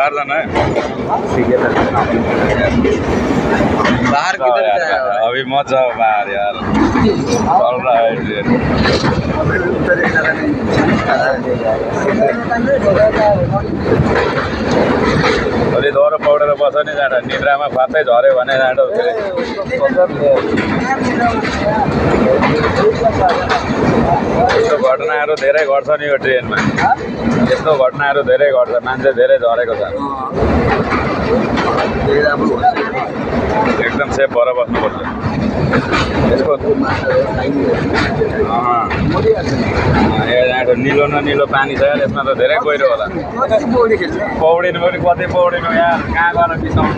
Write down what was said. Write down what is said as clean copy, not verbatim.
4 जना है बाहर किधर जाएगा? अभी मत जाओ बाहर यार चल रहा है ट्रेन अलि दोहोरो पौडेर बस नि जाँदा निद्रामा फातै झऱ्यो भने जाँदा यस्तो घटनाहरू धेरै घट्छ नि यो ट्रेनमा यस्तो घटनाहरू धेरै घट्छ मान्छे धेरै झरेको छ एकदम सेफ भएर बस्नुपर्छ यसको यहाँ निलो न निलो पानी छ यसमा त धेरै गहिरो होला पौडिनु पनि कति पौडिनु यार कहाँ गएर बिसाउनु